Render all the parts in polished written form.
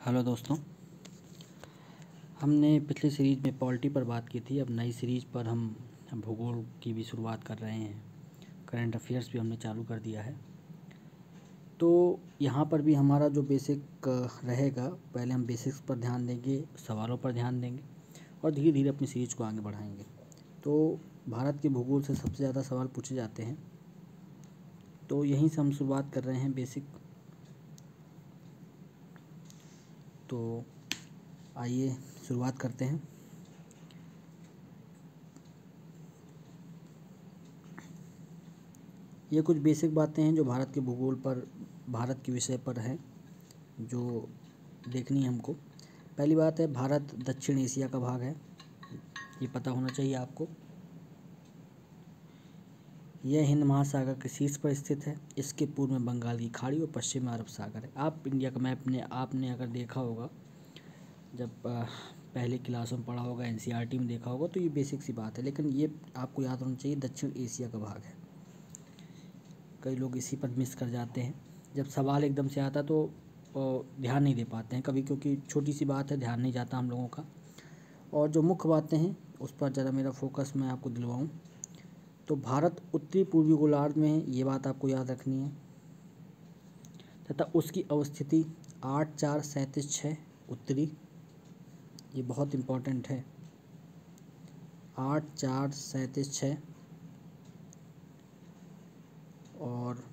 Hello दोस्तों, हमने पिछली सीरीज़ में पॉलिटी पर बात की थी। अब नई सीरीज़ पर हम भूगोल की भी शुरुआत कर रहे हैं। करंट अफेयर्स भी हमने चालू कर दिया है। तो यहाँ पर भी हमारा जो बेसिक रहेगा, पहले हम बेसिक्स पर ध्यान देंगे, सवालों पर ध्यान देंगे और धीरे धीरे अपनी सीरीज़ को आगे बढ़ाएंगे। तो भारत के भूगोल से सबसे ज़्यादा सवाल पूछे जाते हैं, तो यहीं से हम शुरुआत कर रहे हैं बेसिक। तो आइए शुरुआत करते हैं। ये कुछ बेसिक बातें हैं जो भारत के भूगोल पर, भारत के विषय पर हैं, जो देखनी है हमको। पहली बात है, भारत दक्षिण एशिया का भाग है, ये पता होना चाहिए आपको। यह हिंद महासागर के शीर्ष पर स्थित है। इसके पूर्व में बंगाल की खाड़ी और पश्चिम में अरब सागर है। आप इंडिया का मैप ने आपने अगर देखा होगा, जब पहले क्लासों में पढ़ा होगा, एनसीईआरटी में देखा होगा, तो ये बेसिक सी बात है, लेकिन ये आपको याद होना चाहिए दक्षिण एशिया का भाग है। कई लोग इसी पर मिस कर जाते हैं। जब सवाल एकदम से आता तो ध्यान नहीं दे पाते हैं कभी, क्योंकि छोटी सी बात है, ध्यान नहीं जाता हम लोगों का। और जो मुख्य बातें हैं उस पर ज़रा मेरा फोकस मैं आपको दिलवाऊं, तो भारत उत्तरी पूर्वी गोलार्ध में है, ये बात आपको याद रखनी है। तथा उसकी अवस्थिति 8,4,37,6 उत्तरी, ये बहुत इम्पोर्टेंट है। 8,4,37,6 और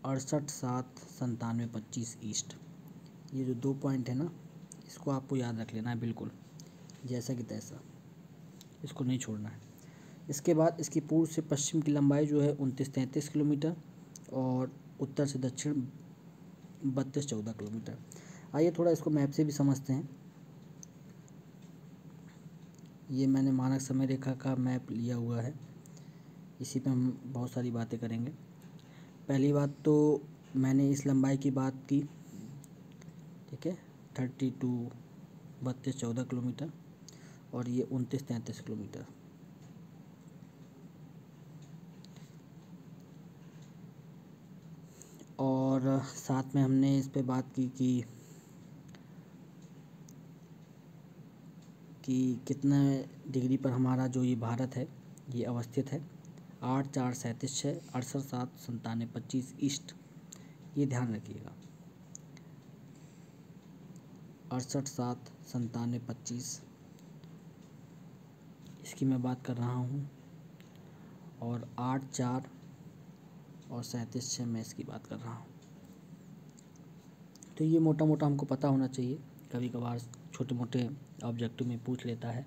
68,7,97,25 ईस्ट। ये जो 2 पॉइंट है ना, इसको आपको याद रख लेना है बिल्कुल, जैसा कि तैसा, इसको नहीं छोड़ना है। इसके बाद इसकी पूर्व से पश्चिम की लंबाई जो है 29-33 किलोमीटर और उत्तर से दक्षिण 32-14 किलोमीटर। आइए थोड़ा इसको मैप से भी समझते हैं। ये मैंने मानक समय रेखा का मैप लिया हुआ है, इसी पे हम बहुत सारी बातें करेंगे। पहली बात तो मैंने इस लंबाई की बात की, ठीक है, 32-14 किलोमीटर और ये 29-33 किलोमीटर। और साथ में हमने इस पे बात की कि कितना डिग्री पर हमारा जो ये भारत है ये अवस्थित है। 8,4,37,6, 68,7,97,25 ईस्ट, ये ध्यान रखिएगा। 68,7,97,25 इसकी मैं बात कर रहा हूँ, और 8,4 और 37,6 मैं इसकी बात कर रहा हूँ। तो ये मोटा मोटा हमको पता होना चाहिए। कभी कभार छोटे मोटे ऑब्जेक्टिव में पूछ लेता है,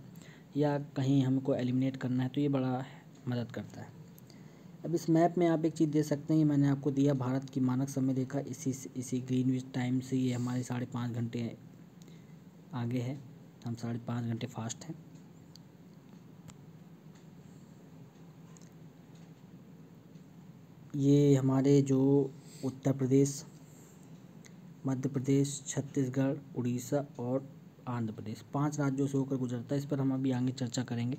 या कहीं हमको एलिमिनेट करना है, तो ये बड़ा मदद करता है। अब इस मैप में आप एक चीज़ दे सकते हैं, मैंने आपको दिया भारत की मानक समय रेखा, इसी ग्रीनविच टाइम से ये हमारे 5.5 घंटे आगे है, हम 5.5 घंटे फास्ट हैं। ये हमारे जो उत्तर प्रदेश, मध्य प्रदेश, छत्तीसगढ़, उड़ीसा और आंध्र प्रदेश, 5 राज्यों से होकर गुजरता है। इस पर हम अभी आगे चर्चा करेंगे।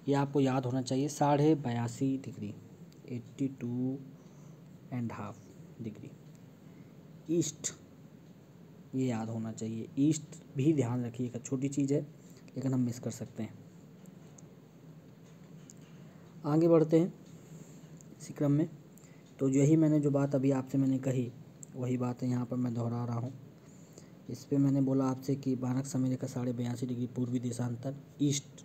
ये आपको याद होना चाहिए, 82.5 डिग्री, 82.5 डिग्री ईस्ट, ये याद होना चाहिए। ईस्ट भी ध्यान रखिएगा, छोटी चीज़ है लेकिन हम मिस कर सकते हैं। आगे बढ़ते हैं इसी क्रम में। तो यही मैंने जो बात अभी आपसे मैंने कही, वही बात है यहाँ पर मैं दोहरा रहा हूँ। इस पे मैंने बोला आपसे कि मानक समय रेखा 82.5 डिग्री पूर्वी देशांतर, ईस्ट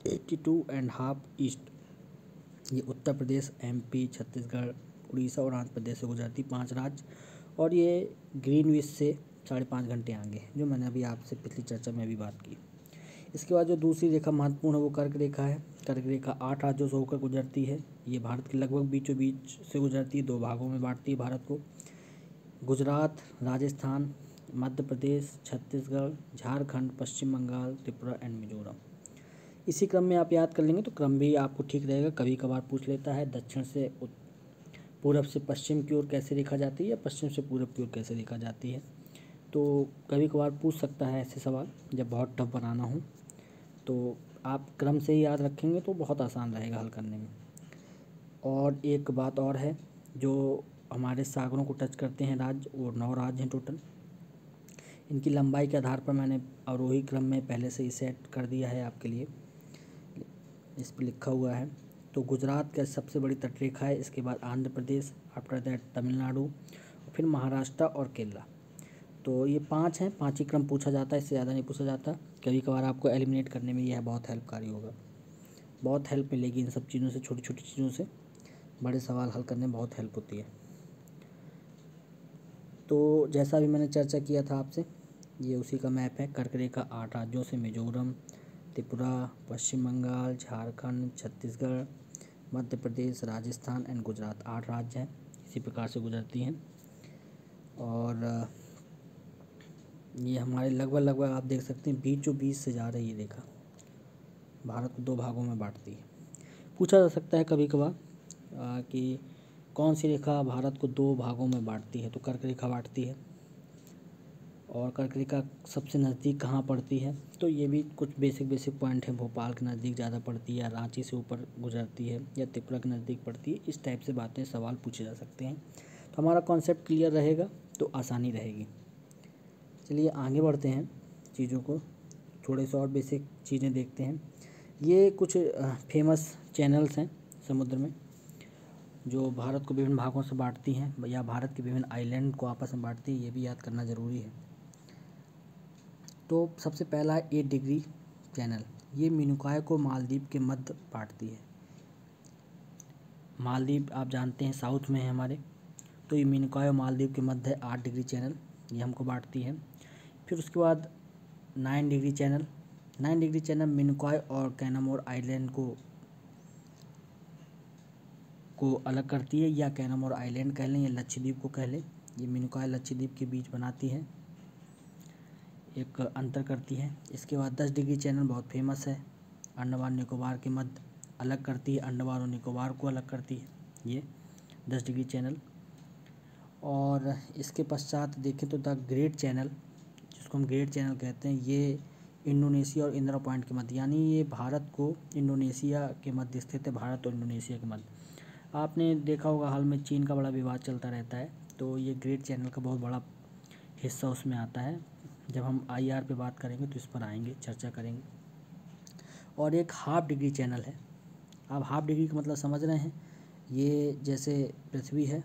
82.5 ईस्ट, ये उत्तर प्रदेश, एमपी, छत्तीसगढ़, उड़ीसा और आंध्र प्रदेश से गुजरती 5 राज्य, और ये ग्रीनविच से 5.5 घंटे आगे है, जो मैंने अभी आपसे पिछली चर्चा में भी बात की। इसके बाद जो दूसरी रेखा महत्वपूर्ण है वो कर्क रेखा है। कर्क रेखा 8 राज्यों से होकर गुजरती है। ये भारत के लगभग बीचों बीच से गुजरती है, 2 भागों में बांटती है भारत को। गुजरात, राजस्थान, मध्य प्रदेश, छत्तीसगढ़, झारखंड, पश्चिम बंगाल, त्रिपुरा एंड मिजोरम। इसी क्रम में आप याद कर लेंगे तो क्रम भी आपको ठीक रहेगा। कभी कभार पूछ लेता है दक्षिण से पूरब से पश्चिम की ओर कैसे रेखा जाती है, या पश्चिम से पूरब की ओर कैसे रेखा जाती है। तो कभी कभार पूछ सकता है ऐसे सवाल, जब बहुत टफ बनाना हो। तो आप क्रम से ही याद रखेंगे तो बहुत आसान रहेगा हल करने में। और एक बात और है जो हमारे सागरों को टच करते हैं राज्य, वो 9 राज्य हैं टोटल। इनकी लंबाई के आधार पर मैंने अवरोही क्रम में पहले से ही सेट कर दिया है आपके लिए, इस पर लिखा हुआ है। तो गुजरात का सबसे बड़ी तटरेखा है, इसके बाद आंध्र प्रदेश, आफ्टर दैट तमिलनाडु, फिर महाराष्ट्र और केरला। तो ये 5 हैं, 5 ही क्रम पूछा जाता है, इससे ज़्यादा नहीं पूछा जाता। कभी कभार आपको एलिमिनेट करने में यह बहुत हेल्पकारी होगा, बहुत हेल्प मिलेगी इन सब चीज़ों से, छोटी छोटी चीज़ों से बड़े सवाल हल करने में बहुत हेल्प होती है। तो जैसा भी मैंने चर्चा किया था आपसे, ये उसी का मैप है। कर्क रेखा 8 राज्यों से मिजोरम, त्रिपुरा, पश्चिम बंगाल, झारखंड, छत्तीसगढ़, मध्य प्रदेश, राजस्थान एंड गुजरात, 8 राज्य हैं, इसी प्रकार से गुजरती हैं। और ये हमारे लगभग आप देख सकते हैं बीचों बीच से जा रही है रेखा, भारत को 2 भागों में बांटती है। पूछा जा सकता है कभी कभार कि कौन सी रेखा भारत को 2 भागों में बांटती है, तो कर्क रेखा बांटती है। और कर्क रेखा सबसे नज़दीक कहाँ पड़ती है, तो ये भी कुछ बेसिक पॉइंट है। भोपाल के नज़दीक ज़्यादा पड़ती है, रांची से ऊपर गुजरती है, या त्रिपुरा के नज़दीक पड़ती है। इस टाइप से बातें, सवाल पूछे जा सकते हैं। तो हमारा कॉन्सेप्ट क्लियर रहेगा तो आसानी रहेगी। चलिए आगे बढ़ते हैं, चीज़ों को थोड़े से और बेसिक चीज़ें देखते हैं। ये कुछ फेमस चैनल्स हैं समुद्र में, जो भारत को विभिन्न भागों से बांटती हैं, या भारत के विभिन्न आइलैंड को आपस में बांटती है, ये भी याद करना ज़रूरी है। तो सबसे पहला है 8 डिग्री चैनल। ये मीनूकाय को मालदीव के मध्य बांटती है। मालदीव आप जानते हैं साउथ में है हमारे, तो ये मीनूकाय और मालदीव के मध्य 8 डिग्री चैनल, ये हमको बांटती है। फिर उसके बाद 9 डिग्री चैनल। 9 डिग्री चैनल मीनूकाय और कैनामोर आइलैंड को अलग करती है, या कैनामोर आइलैंड कह लें या लक्षद्वीप को कह लें। ये मीनूकाय लक्षद्वीप के बीच बनाती है, एक अंतर करती है। इसके बाद 10 डिग्री चैनल बहुत फेमस है, अंडमान निकोबार के मध्य अलग करती है, अंडमान और निकोबार को अलग करती है ये 10 डिग्री चैनल। और इसके पश्चात देखें तो द ग्रेट चैनल, जिसको हम ग्रेट चैनल कहते हैं, ये इंडोनेशिया और इंदिरा पॉइंट के मध्य, यानी ये भारत को इंडोनेशिया के मध्य स्थित है, भारत और इंडोनेशिया के मध्य। आपने देखा होगा हाल में चीन का बड़ा विवाद चलता रहता है, तो ये ग्रेट चैनल का बहुत बड़ा हिस्सा उसमें आता है। जब हम IR पे बात करेंगे तो इस पर आएंगे, चर्चा करेंगे। और एक हाफ डिग्री चैनल है। आप हाफ डिग्री का मतलब समझ रहे हैं, ये जैसे पृथ्वी है,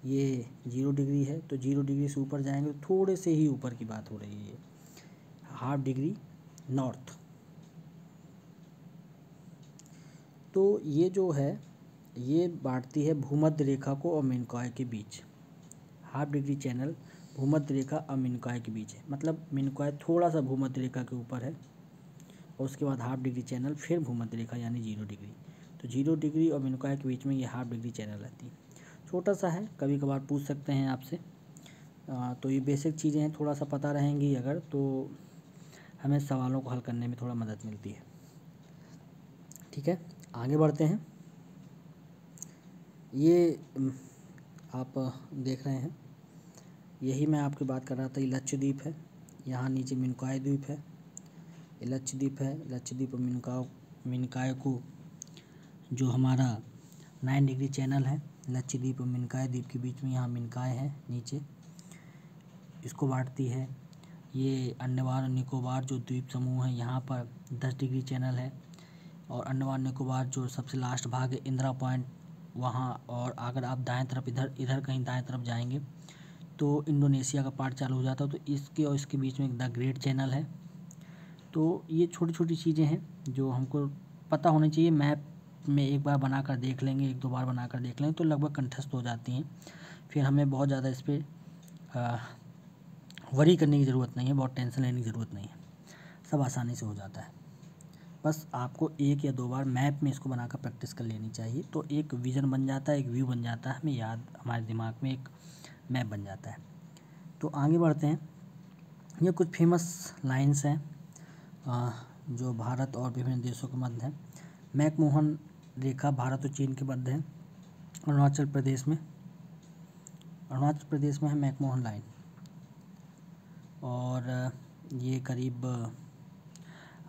ये 0 डिग्री है, तो 0 डिग्री से ऊपर जाएंगे तो थोड़े से ही ऊपर की बात हो रही है, ये हाफ डिग्री नॉर्थ। तो ये जो है ये बांटती है भूमध्य रेखा को और मीनूकाय के बीच। हाफ डिग्री चैनल भूमध्य रेखा और मीनूकाय के बीच है, मतलब मीनूकाय थोड़ा सा भूमध्य रेखा के ऊपर है, और उसके बाद हाफ डिग्री चैनल, फिर भूमध्य रेखा यानी 0 डिग्री। तो 0 डिग्री और मीनूकाय के बीच में ये हाफ डिग्री चैनल रहती है। छोटा सा है, कभी कभार पूछ सकते हैं आपसे। तो ये बेसिक चीज़ें हैं, थोड़ा सा पता रहेंगी अगर, तो हमें सवालों को हल करने में थोड़ा मदद मिलती है। ठीक है, आगे बढ़ते हैं। ये आप देख रहे हैं, यही मैं आपकी बात कर रहा था, ये लक्षद्वीप है, यहाँ नीचे मीनूकाय द्वीप है, ये लक्षद्वीप है। लक्षद्वीप और मीनूकाय को जो हमारा 9 डिग्री चैनल है, लक्षद्वीप और मीनूकाय द्वीप के बीच में, यहाँ मीनूकाय है नीचे, इसको बांटती है। ये अंडमान और निकोबार जो द्वीप समूह है, यहाँ पर 10 डिग्री चैनल है। और अंडमान निकोबार जो सबसे लास्ट भाग है, इंदिरा पॉइंट, वहाँ। और अगर आप दाएं तरफ इधर कहीं दाएं तरफ जाएंगे तो इंडोनेशिया का पार्ट चालू हो जाता है, तो इसके और इसके बीच में द ग्रेट चैनल है। तो ये छोटी छोटी चीज़ें हैं जो हमको पता होनी चाहिए। मैप में एक बार बनाकर देख लेंगे, 1-2 बार बनाकर देख लेंगे तो लगभग कंठस्थ हो जाती हैं, फिर हमें बहुत ज़्यादा इस पर वरी करने की ज़रूरत नहीं है, बहुत टेंशन लेने की ज़रूरत नहीं है, सब आसानी से हो जाता है। बस आपको 1 या 2 बार मैप में इसको बनाकर प्रैक्टिस कर लेनी चाहिए, तो एक विज़न बन जाता है, एक व्यू बन जाता है, हमें याद, हमारे दिमाग में एक मैप बन जाता है। तो आगे बढ़ते हैं। ये कुछ फेमस लाइंस हैं जो भारत और विभिन्न देशों के मध्य हैं। मैकमोहन रेखा भारत और चीन के मध्य है, अरुणाचल प्रदेश में है मैकमोहन लाइन। और ये करीब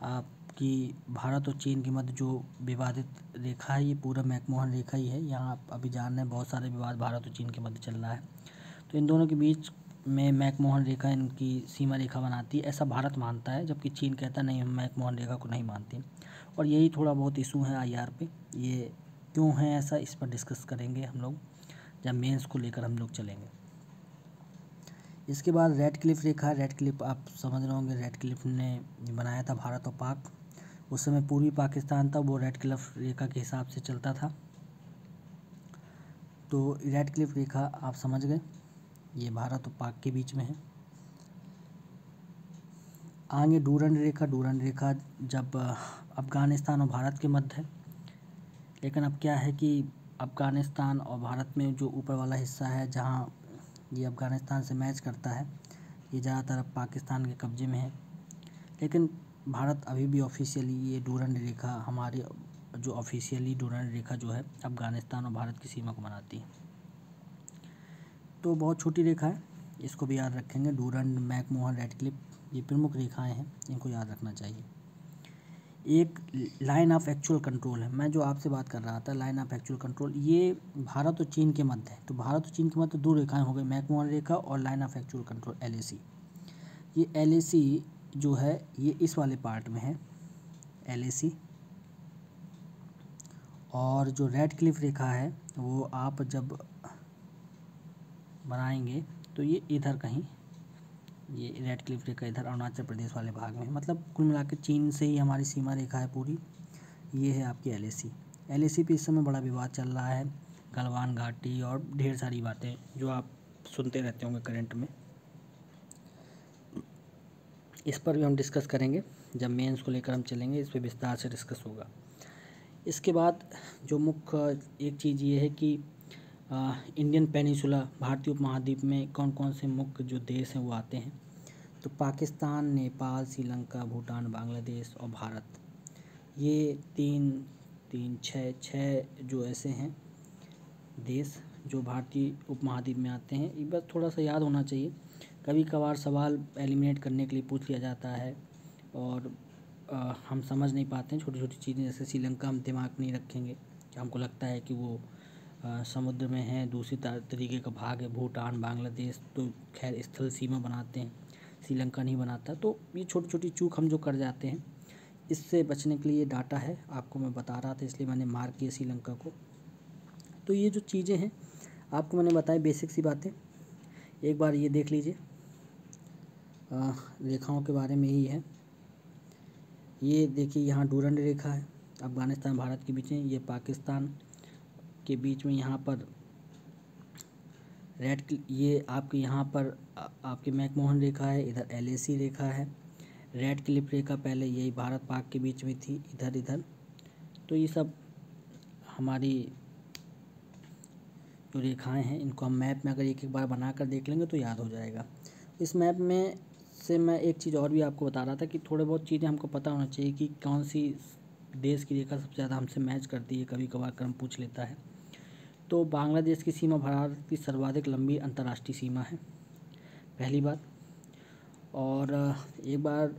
आप कि भारत और चीन के मध्य जो विवादित रेखा है ये पूरा मैकमोहन रेखा ही है। यहाँ आप अभी जान रहे हैं बहुत सारे विवाद भारत और चीन के मध्य चल रहा है। तो इन दोनों के बीच में मैकमोहन रेखा इनकी सीमा रेखा बनाती है, ऐसा भारत मानता है, जबकि चीन कहता नहीं हम मैकमोहन रेखा को नहीं मानते। और यही थोड़ा बहुत इशू है IR पे, ये क्यों है ऐसा, इस पर डिस्कस करेंगे हम लोग जब मेंस को लेकर हम लोग चलेंगे। इसके बाद रेड क्लिफ रेखा। रेड क्लिफ आप समझ रहे होंगे, रेड क्लिफ ने बनाया था भारत और पाक। उस समय पूर्वी पाकिस्तान था वो रेड क्लिफ रेखा के हिसाब से चलता था। तो रेड क्लिफ रेखा आप समझ गए, ये भारत और पाक के बीच में है। आगे डूरंड रेखा। डूरंड रेखा जब अफ़गानिस्तान और भारत के मध्य है, लेकिन अब क्या है कि अफ़गानिस्तान और भारत में जो ऊपर वाला हिस्सा है जहाँ ये अफ़गानिस्तान से मैच करता है, ये ज़्यादातर अब पाकिस्तान के कब्ज़े में है। लेकिन भारत अभी भी ऑफिशियली ये डूरंड रेखा हमारे जो ऑफिशियली डूरंड रेखा जो है अफ़गानिस्तान और भारत की सीमा को बनाती है। तो बहुत छोटी रेखा है, इसको भी याद रखेंगे। डूरंड, मैकमोहन, रेड क्लिफ ये प्रमुख रेखाएं हैं, इनको याद रखना चाहिए। एक लाइन ऑफ एक्चुअल कंट्रोल है, मैं जो आपसे बात कर रहा था लाइन ऑफ एक्चुअल कंट्रोल, ये भारत और चीन के मध्य है। तो भारत और चीन के मध्य दो रेखाएं हो गई, मैकमोहन रेखा और line of actual control LAC। ये LAC जो है ये इस वाले पार्ट में है LAC। और जो रेड क्लिफ रेखा है वो आप जब बनाएंगे तो ये इधर कहीं, ये रेड क्लिफ रेखा इधर अरुणाचल प्रदेश वाले भाग में है। मतलब कुल मिलाकर चीन से ही हमारी सीमा रेखा है पूरी। ये है आपकी LAC। LAC पे इस समय बड़ा विवाद चल रहा है, गलवान घाटी और ढेर सारी बातें जो आप सुनते रहते होंगे करंट में। इस पर भी हम डिस्कस करेंगे जब मेंस को लेकर हम चलेंगे, इस पर विस्तार से डिस्कस होगा। इसके बाद जो मुख्य एक चीज़ ये है कि इंडियन पेनिसुला, भारतीय उपमहाद्वीप में कौन कौन से मुख्य जो देश हैं वो आते हैं। तो पाकिस्तान, नेपाल, श्रीलंका, भूटान, बांग्लादेश और भारत, ये छः जो ऐसे हैं देश जो भारतीय उपमहाद्वीप में आते हैं। ये बस थोड़ा सा याद होना चाहिए, कभी कभार सवाल एलिमिनेट करने के लिए पूछ लिया जाता है और हम समझ नहीं पाते हैं छोटी छोटी चीज़ें। जैसे श्रीलंका हम दिमाग नहीं रखेंगे कि हमको लगता है कि वो समुद्र में है, दूसरी तरीके का भाग है। भूटान, बांग्लादेश तो खैर स्थल सीमा बनाते हैं, श्रीलंका नहीं बनाता। तो ये छोटी छोटी चूक हम जो कर जाते हैं, इससे बचने के लिए डाटा है, आपको मैं बता रहा था इसलिए मैंने मार्क किया श्रीलंका को। तो ये जो चीज़ें हैं आपको मैंने बताई बेसिक सी बातें, एक बार ये देख लीजिए। रेखाओं के बारे में ही है, ये देखिए यहाँ डूरंड रेखा है अफ़गानिस्तान भारत के बीच में, ये पाकिस्तान के बीच में यहाँ पर ये आपके यहाँ पर आपकी मैकमोहन रेखा है, इधर LAC रेखा है। रेड क्लिफ रेखा पहले यही भारत पाक के बीच में थी, इधर। तो ये सब हमारी जो रेखाएं हैं इनको हम मैप में अगर एक एक बार बना कर देख लेंगे तो याद हो जाएगा। इस मैप में से मैं एक चीज़ और भी आपको बता रहा था कि थोड़े बहुत चीज़ें हमको पता होना चाहिए कि कौन सी देश की रेखा सबसे ज़्यादा हमसे मैच करती है, कभी कभार क्रम पूछ लेता है। तो बांग्लादेश की सीमा भारत की सर्वाधिक लंबी अंतर्राष्ट्रीय सीमा है, पहली बात। और एक बार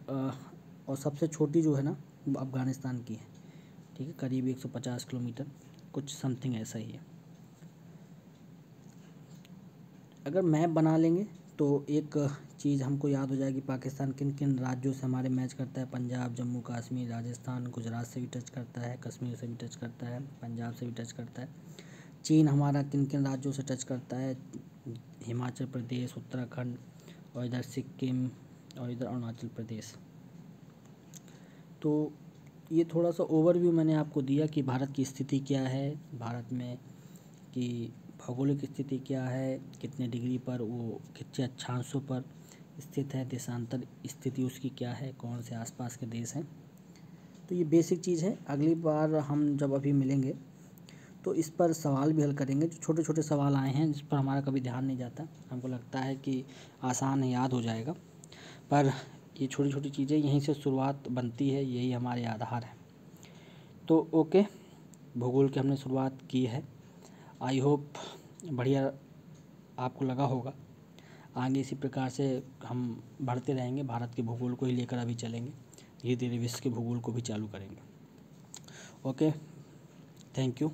और सबसे छोटी जो है ना वो अफ़गानिस्तान की है, ठीक है, करीब 150 किलोमीटर कुछ समथिंग ऐसा ही है। अगर मैप बना लेंगे तो एक चीज़ हमको याद हो जाएगी, पाकिस्तान किन किन राज्यों से हमारे मैच करता है। पंजाब, जम्मू कश्मीर, राजस्थान, गुजरात से भी टच करता है, कश्मीर से भी टच करता है, पंजाब से भी टच करता है। चीन हमारा किन किन राज्यों से टच करता है, हिमाचल प्रदेश, उत्तराखंड और इधर सिक्किम और इधर अरुणाचल प्रदेश। तो ये थोड़ा सा ओवरव्यू मैंने आपको दिया कि भारत की स्थिति क्या है, भारत में कि भौगोलिक स्थिति क्या है, कितने डिग्री पर वो कितने अक्षांशों पर स्थित है, देशांतर स्थिति उसकी क्या है, कौन से आसपास के देश हैं। तो ये बेसिक चीज़ है। अगली बार हम जब अभी मिलेंगे तो इस पर सवाल भी हल करेंगे, जो छोटे छोटे सवाल आए हैं जिस पर हमारा कभी ध्यान नहीं जाता, हमको लगता है कि आसान है, याद हो जाएगा, पर ये छोटी छोटी चीज़ें यहीं से शुरुआत बनती है, यही हमारे आधार है। तो ओके, भूगोल की हमने शुरुआत की है, आई होप बढ़िया आपको लगा होगा। आगे इसी प्रकार से हम बढ़ते रहेंगे, भारत के भूगोल को ही लेकर अभी चलेंगे। धीरे धीरे विश्व के भूगोल को भी चालू करेंगे। Okay, thank you.